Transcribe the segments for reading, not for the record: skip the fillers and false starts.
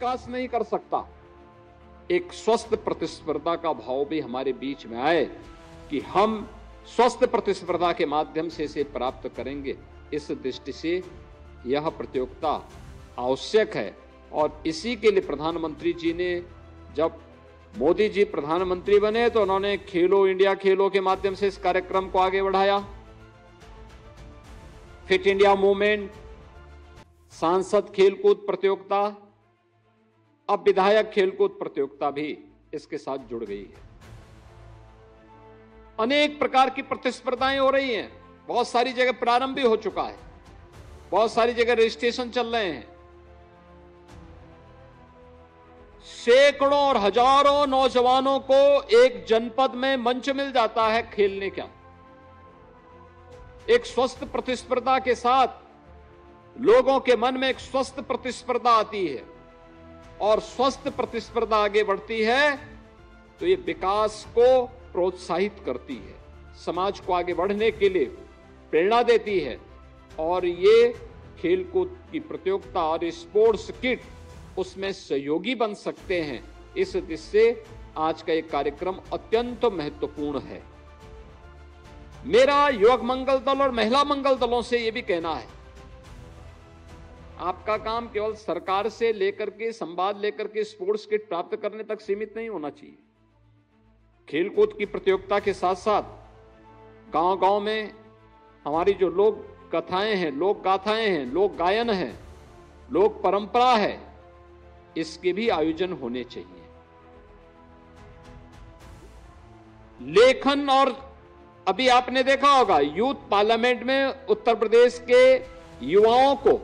विकास नहीं कर सकता। एक स्वस्थ प्रतिस्पर्धा का भाव भी हमारे बीच में आए कि हम स्वस्थ प्रतिस्पर्धा के माध्यम से इसे प्राप्त करेंगे। इस दृष्टि से यह प्रतियोगिता आवश्यक है और इसी के लिए प्रधानमंत्री जी ने, जब मोदी जी प्रधानमंत्री बने तो उन्होंने खेलो इंडिया खेलो के माध्यम से इस कार्यक्रम को आगे बढ़ाया। फिट इंडिया मूवमेंट, सांसद खेलकूद प्रतियोगिता, अब विधायक खेलकूद प्रतियोगिता भी इसके साथ जुड़ गई है। अनेक प्रकार की प्रतिस्पर्धाएं हो रही हैं। बहुत सारी जगह प्रारंभ भी हो चुका है, बहुत सारी जगह रजिस्ट्रेशन चल रहे हैं। सैकड़ों और हजारों नौजवानों को एक जनपद में मंच मिल जाता है खेलने का। एक स्वस्थ प्रतिस्पर्धा के साथ लोगों के मन में एक स्वस्थ प्रतिस्पर्धा आती है और स्वस्थ प्रतिस्पर्धा आगे बढ़ती है तो ये विकास को प्रोत्साहित करती है, समाज को आगे बढ़ने के लिए प्रेरणा देती है। और ये खेलकूद की प्रतियोगिता और स्पोर्ट्स किट उसमें सहयोगी बन सकते हैं। इस दृष्टि से आज का एक कार्यक्रम अत्यंत महत्वपूर्ण है। मेरा युवक मंगल दल और महिला मंगल दलों से यह भी कहना है, आपका काम केवल सरकार से लेकर के संवाद लेकर के स्पोर्ट्स किट प्राप्त करने तक सीमित नहीं होना चाहिए। खेलकूद की प्रतियोगिता के साथ साथ गांव-गांव में हमारी जो लोक कथाएं हैं, लोक गाथाएं हैं, लोक गायन है, लोक परंपरा है, इसके भी आयोजन होने चाहिए। लेखन, और अभी आपने देखा होगा यूथ पार्लियामेंट में उत्तर प्रदेश के युवाओं को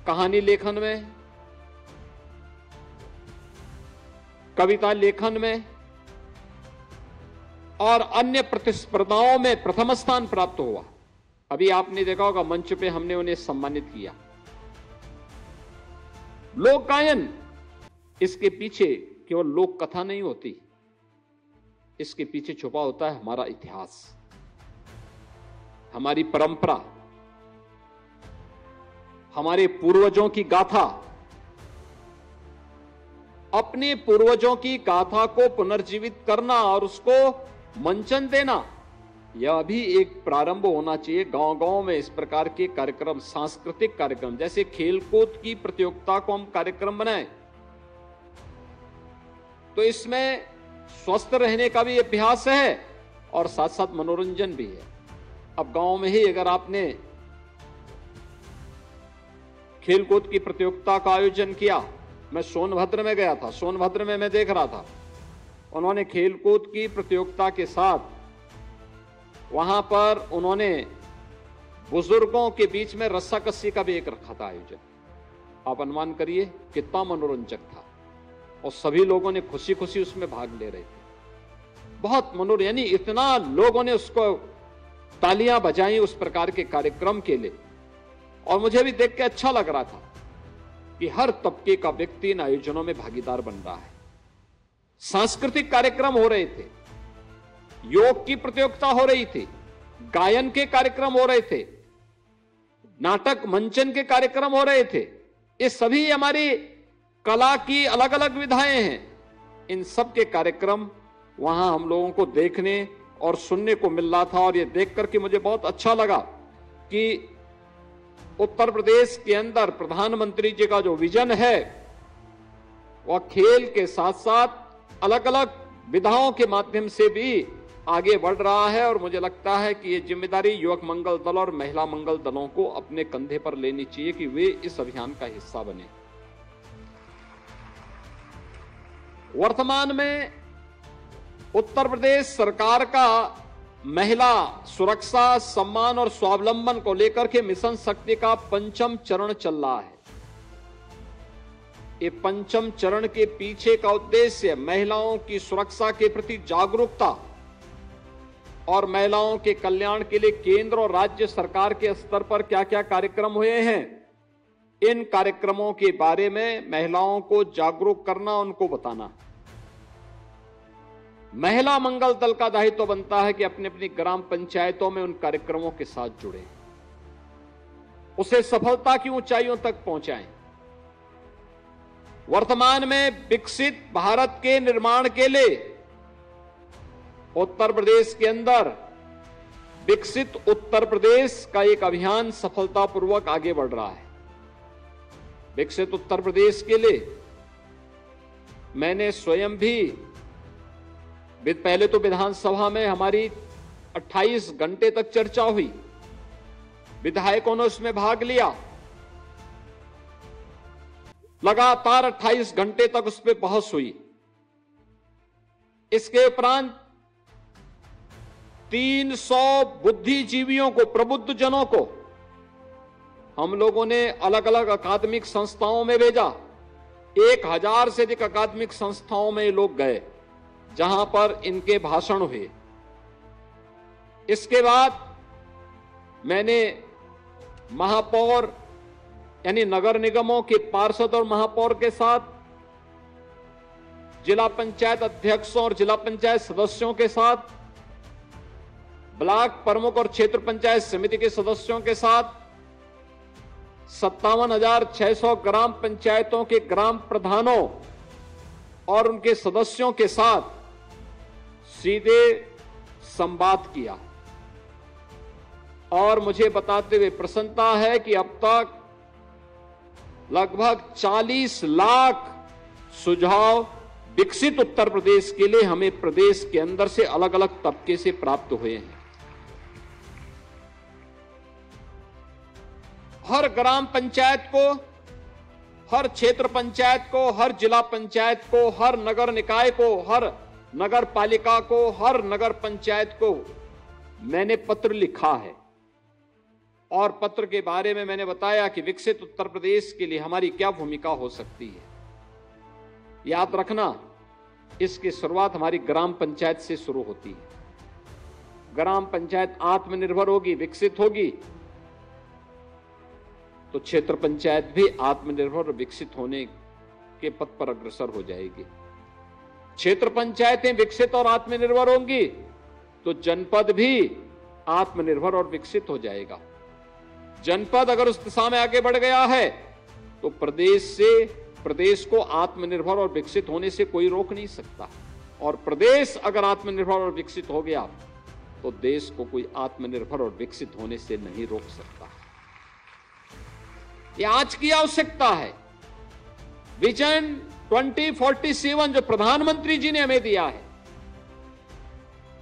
कहानी लेखन में, कविता लेखन में और अन्य प्रतिस्पर्धाओं में प्रथम स्थान प्राप्त हुआ। अभी आपने देखा होगा मंच पे हमने उन्हें सम्मानित किया। लोक गायन, इसके पीछे केवल लोक कथा नहीं होती, इसके पीछे छुपा होता है हमारा इतिहास, हमारी परंपरा, हमारे पूर्वजों की गाथा। अपने पूर्वजों की गाथा को पुनर्जीवित करना और उसको मंचन देना, यह भी एक प्रारंभ होना चाहिए। गांव-गांव में इस प्रकार के कार्यक्रम, सांस्कृतिक कार्यक्रम, जैसे खेलकूद की प्रतियोगिता को हम कार्यक्रम बनाएं तो इसमें स्वस्थ रहने का भी अभ्यास है और साथ साथ मनोरंजन भी है। अब गांव में ही अगर आपने खेलकूद की प्रतियोगिता का आयोजन किया, मैं सोनभद्र में गया था, सोनभद्र में मैं देख रहा था, उन्होंने खेलकूद की प्रतियोगिता के साथ वहां पर उन्होंने बुजुर्गों के बीच में रस्साकस्सी का भी एक रखा था आयोजन। आप अनुमान करिए कितना मनोरंजक था और सभी लोगों ने खुशी खुशी उसमें भाग ले रहे थे। बहुत मनोरंजन, यानी इतना लोगों ने उसको तालियां बजाई उस प्रकार के कार्यक्रम के लिए। और मुझे भी देख के अच्छा लग रहा था कि हर तबके का व्यक्ति इन आयोजनों में भागीदार बन रहा है। सांस्कृतिक कार्यक्रम हो रहे थे, योग की प्रतियोगिता हो रही थी, गायन के कार्यक्रम हो रहे थे, नाटक मंचन के कार्यक्रम हो रहे थे। ये सभी हमारी कला की अलग अलग विधाएं हैं। इन सब के कार्यक्रम वहां हम लोगों को देखने और सुनने को मिल रहा था और ये देख करके मुझे बहुत अच्छा लगा कि उत्तर प्रदेश के अंदर प्रधानमंत्री जी का जो विजन है वह खेल के साथ साथ अलग अलग विधाओं के माध्यम से भी आगे बढ़ रहा है। और मुझे लगता है कि ये जिम्मेदारी युवक मंगल दल और महिला मंगल दलों को अपने कंधे पर लेनी चाहिए कि वे इस अभियान का हिस्सा बने। वर्तमान में उत्तर प्रदेश सरकार का महिला सुरक्षा, सम्मान और स्वावलंबन को लेकर के मिशन शक्ति का 5वां चरण चल रहा है। ये 5वें चरण के पीछे का उद्देश्य महिलाओं की सुरक्षा के प्रति जागरूकता और महिलाओं के कल्याण के लिए केंद्र और राज्य सरकार के स्तर पर क्या क्या कार्यक्रम हुए हैं, इन कार्यक्रमों के बारे में महिलाओं को जागरूक करना, उनको बताना। महिला मंगल दल का दायित्व बनता है कि अपनी अपनी ग्राम पंचायतों में उन कार्यक्रमों के साथ जुड़े, उसे सफलता की ऊंचाइयों तक पहुंचाएं। वर्तमान में विकसित भारत के निर्माण के लिए उत्तर प्रदेश के अंदर विकसित उत्तर प्रदेश का एक अभियान सफलतापूर्वक आगे बढ़ रहा है। विकसित उत्तर प्रदेश के लिए मैंने स्वयं भी पहले तो विधानसभा में हमारी 28 घंटे तक चर्चा हुई, विधायकों ने उसमें भाग लिया, लगातार 28 घंटे तक उस पर बहस हुई। इसके उपरांत 300 बुद्धिजीवियों को, प्रबुद्ध जनों को हम लोगों ने अलग अलग अकादमिक संस्थाओं में भेजा। 1000 से अधिक अकादमिक संस्थाओं में लोग गए जहां पर इनके भाषण हुए। इसके बाद मैंने महापौर यानी नगर निगमों के पार्षद और महापौर के साथ, जिला पंचायत अध्यक्षों और जिला पंचायत सदस्यों के साथ, ब्लॉक प्रमुख और क्षेत्र पंचायत समिति के सदस्यों के साथ, 57,600 ग्राम पंचायतों के ग्राम प्रधानों और उनके सदस्यों के साथ सीधे संवाद किया। और मुझे बताते हुए प्रसन्नता है कि अब तक लगभग 40 लाख सुझाव विकसित उत्तर प्रदेश के लिए हमें प्रदेश के अंदर से अलग अलग तबके से प्राप्त हुए हैं। हर ग्राम पंचायत को, हर क्षेत्र पंचायत को, हर जिला पंचायत को, हर नगर निकाय को, हर नगर पालिका को, हर नगर पंचायत को मैंने पत्र लिखा है और पत्र के बारे में मैंने बताया कि विकसित उत्तर प्रदेश के लिए हमारी क्या भूमिका हो सकती है। याद रखना, इसकी शुरुआत हमारी ग्राम पंचायत से शुरू होती है। ग्राम पंचायत आत्मनिर्भर होगी, विकसित होगी, तो क्षेत्र पंचायत भी आत्मनिर्भर और विकसित होने के पथ पर अग्रसर हो जाएगी। क्षेत्र पंचायतें विकसित और आत्मनिर्भर होंगी तो जनपद भी आत्मनिर्भर और विकसित हो जाएगा। जनपद अगर उस दिशा में आगे बढ़ गया है तो प्रदेश को आत्मनिर्भर और विकसित होने से कोई रोक नहीं सकता, और प्रदेश अगर आत्मनिर्भर और विकसित हो गया तो देश को कोई आत्मनिर्भर और विकसित होने से नहीं रोक सकता। ये आज की आवश्यकता है। विजन 2047 जो प्रधानमंत्री जी ने हमें दिया है,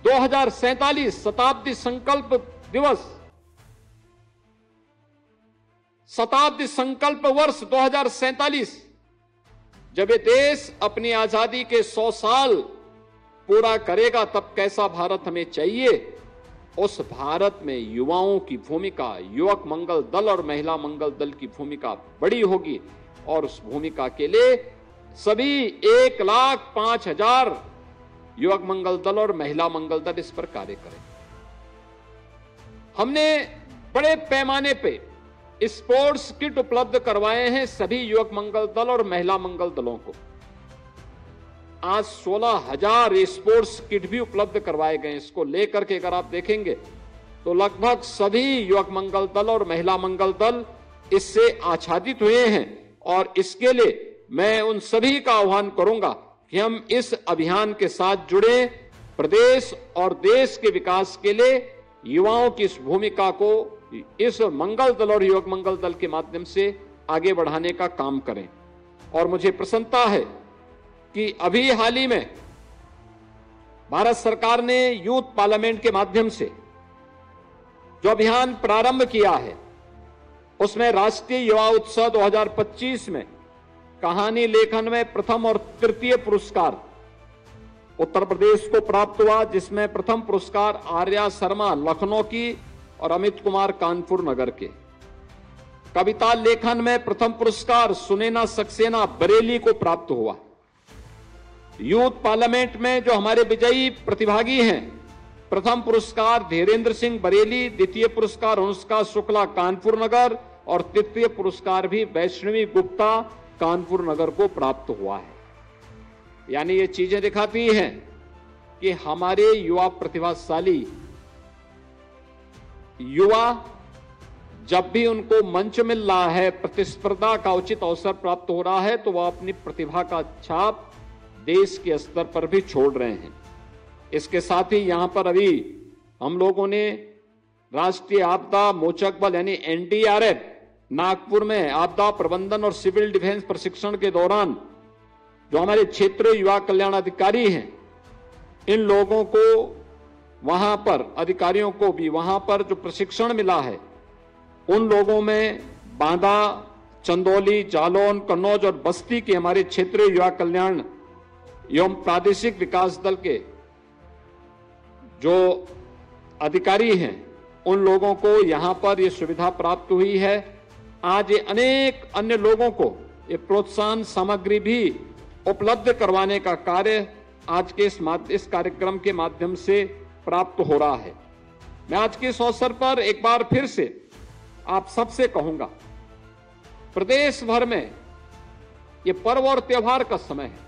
2047 शताब्दी संकल्प दिवस, शताब्दी संकल्प वर्ष 2047, जब ये देश अपनी आजादी के 100 साल पूरा करेगा तब कैसा भारत हमें चाहिए। उस भारत में युवाओं की भूमिका, युवक मंगल दल और महिला मंगल दल की भूमिका बड़ी होगी, और उस भूमिका के लिए सभी 1,05,000 युवक मंगल दल और महिला मंगल दल इस पर कार्य करें। हमने बड़े पैमाने पे स्पोर्ट्स किट उपलब्ध करवाए हैं सभी युवक मंगल दल और महिला मंगल दलों को। आज 16,000 स्पोर्ट्स किट भी उपलब्ध करवाए गए। इसको लेकर के अगर आप देखेंगे तो लगभग सभी युवक मंगल दल और महिला मंगल दल इससे आच्छादित हुए हैं, और इसके लिए मैं उन सभी का आह्वान करूंगा कि हम इस अभियान के साथ जुड़े, प्रदेश और देश के विकास के लिए युवाओं की इस भूमिका को इस मंगल दल और युवक मंगल दल के माध्यम से आगे बढ़ाने का काम करें। और मुझे प्रसन्नता है कि अभी हाल ही में भारत सरकार ने यूथ पार्लियामेंट के माध्यम से जो अभियान प्रारंभ किया है, उसमें राष्ट्रीय युवा उत्सव 2025 में कहानी लेखन में प्रथम और तृतीय पुरस्कार उत्तर प्रदेश को प्राप्त हुआ, जिसमें प्रथम पुरस्कार आर्या शर्मा लखनऊ की और अमित कुमार कानपुर नगर के। कविता लेखन में प्रथम पुरस्कार सुनैना सक्सेना बरेली को प्राप्त हुआ। यूथ पार्लियामेंट में जो हमारे विजयी प्रतिभागी हैं, प्रथम पुरस्कार धीरेन्द्र सिंह बरेली, द्वितीय पुरस्कार अनुष्का शुक्ला कानपुर नगर, और तृतीय पुरस्कार भी वैष्णवी गुप्ता कानपुर नगर को प्राप्त हुआ है। यानी ये चीजें दिखाती हैं कि हमारे युवा प्रतिभाशाली युवा जब भी उनको मंच मिल रहा है, प्रतिस्पर्धा का उचित अवसर प्राप्त हो रहा है, तो वह अपनी प्रतिभा का छाप देश के स्तर पर भी छोड़ रहे हैं। इसके साथ ही यहां पर अभी हम लोगों ने राष्ट्रीय आपदा मोचक बल यानी एनडीआरएफ नागपुर में आपदा प्रबंधन और सिविल डिफेंस प्रशिक्षण के दौरान जो हमारे क्षेत्रीय युवा कल्याण अधिकारी हैं, इन लोगों को वहां पर अधिकारियों को भी वहां पर जो प्रशिक्षण मिला है, उन लोगों में बांदा, चंदौली, जालौन, कन्नौज और बस्ती के हमारे क्षेत्रीय युवा कल्याण एवं प्रादेशिक विकास दल के जो अधिकारी हैं, उन लोगों को यहां पर यह सुविधा प्राप्त हुई है। आज ये अनेक अन्य लोगों को ये प्रोत्साहन सामग्री भी उपलब्ध करवाने का कार्य आज के इस कार्यक्रम के माध्यम से प्राप्त हो रहा है। मैं आज के इस अवसर पर एक बार फिर से आप सबसे कहूंगा, प्रदेश भर में ये पर्व और त्योहार का समय है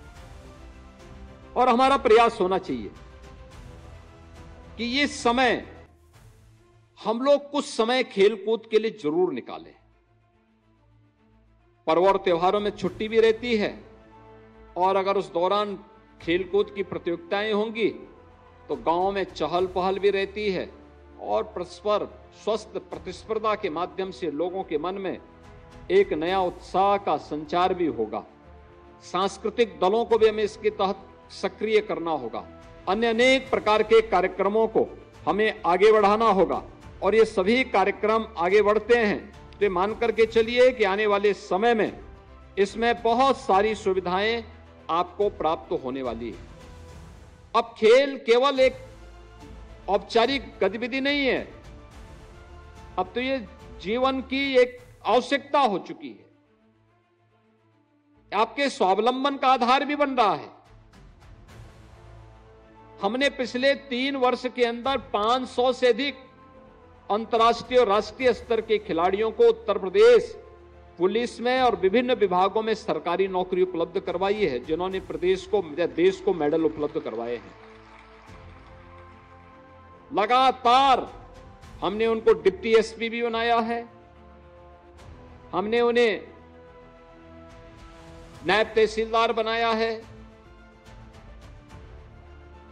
और हमारा प्रयास होना चाहिए कि ये समय हम लोग कुछ समय खेलकूद के लिए जरूर निकालें। पर्व और त्योहारों में छुट्टी भी रहती है और अगर उस दौरान खेलकूद की प्रतियोगिताएं होंगी तो गांव में चहल पहल भी रहती है और परस्पर स्वस्थ प्रतिस्पर्धा के माध्यम से लोगों के मन में एक नया उत्साह का संचार भी होगा। सांस्कृतिक दलों को भी हमें इसके तहत सक्रिय करना होगा। अन्य अनेक प्रकार के कार्यक्रमों को हमें आगे बढ़ाना होगा और ये सभी कार्यक्रम आगे बढ़ते हैं तो मान करके चलिए कि आने वाले समय में इसमें बहुत सारी सुविधाएं आपको प्राप्त होने वाली है। अब खेल केवल एक औपचारिक गतिविधि नहीं है, अब तो ये जीवन की एक आवश्यकता हो चुकी है, आपके स्वावलंबन का आधार भी बन रहा है। हमने पिछले 3 वर्ष के अंदर 500 से अधिक अंतर्राष्ट्रीय और राष्ट्रीय स्तर के खिलाड़ियों को उत्तर प्रदेश पुलिस में और विभिन्न विभागों में सरकारी नौकरी उपलब्ध करवाई है, जिन्होंने प्रदेश को या देश को मेडल उपलब्ध करवाए हैं। लगातार हमने उनको डिप्टी एसपी भी बनाया है, हमने उन्हें नायब तहसीलदार बनाया है,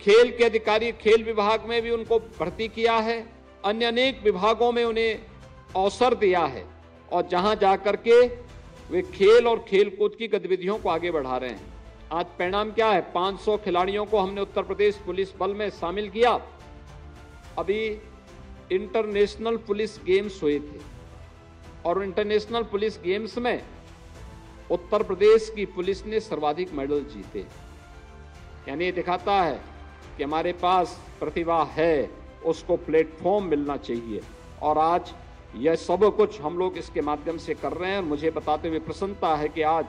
खेल के अधिकारी खेल विभाग में भी उनको भर्ती किया है, अन्य अनेक विभागों में उन्हें अवसर दिया है और जहां जाकर के वे खेल और खेलकूद की गतिविधियों को आगे बढ़ा रहे हैं। आज परिणाम क्या है? 500 खिलाड़ियों को हमने उत्तर प्रदेश पुलिस बल में शामिल किया। अभी इंटरनेशनल पुलिस गेम्स हुए थे और इंटरनेशनल पुलिस गेम्स में उत्तर प्रदेश की पुलिस ने सर्वाधिक मेडल जीते। यानी ये दिखाता है कि हमारे पास प्रतिभा है, उसको प्लेटफॉर्म मिलना चाहिए और आज यह सब कुछ हम लोग इसके माध्यम से कर रहे हैं। मुझे बताते हुए प्रसन्नता है कि आज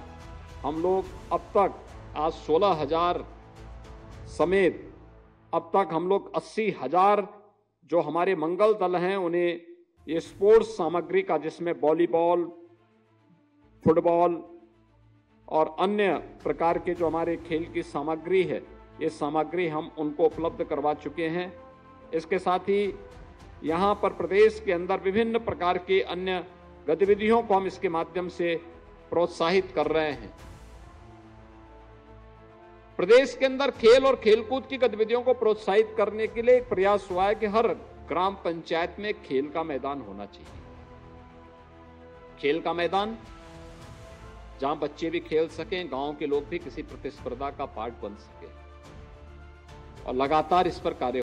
हम लोग अब तक 16,000 समेत अब तक हम लोग 80,000 जो हमारे मंगल दल हैं उन्हें ये स्पोर्ट्स सामग्री का, जिसमें वॉलीबॉल, फुटबॉल और अन्य प्रकार के जो हमारे खेल की सामग्री है, ये सामग्री हम उनको उपलब्ध करवा चुके हैं। इसके साथ ही यहाँ पर प्रदेश के अंदर विभिन्न प्रकार के अन्य गतिविधियों को हम इसके माध्यम से प्रोत्साहित कर रहे हैं। प्रदेश के अंदर खेल और खेलकूद की गतिविधियों को प्रोत्साहित करने के लिए एक प्रयास हुआ है कि हर ग्राम पंचायत में खेल का मैदान होना चाहिए। खेल का मैदान जहां बच्चे भी खेल सकें, गांव के लोग भी किसी प्रतिस्पर्धा का पार्ट बन सके और लगातार इस पर कार्य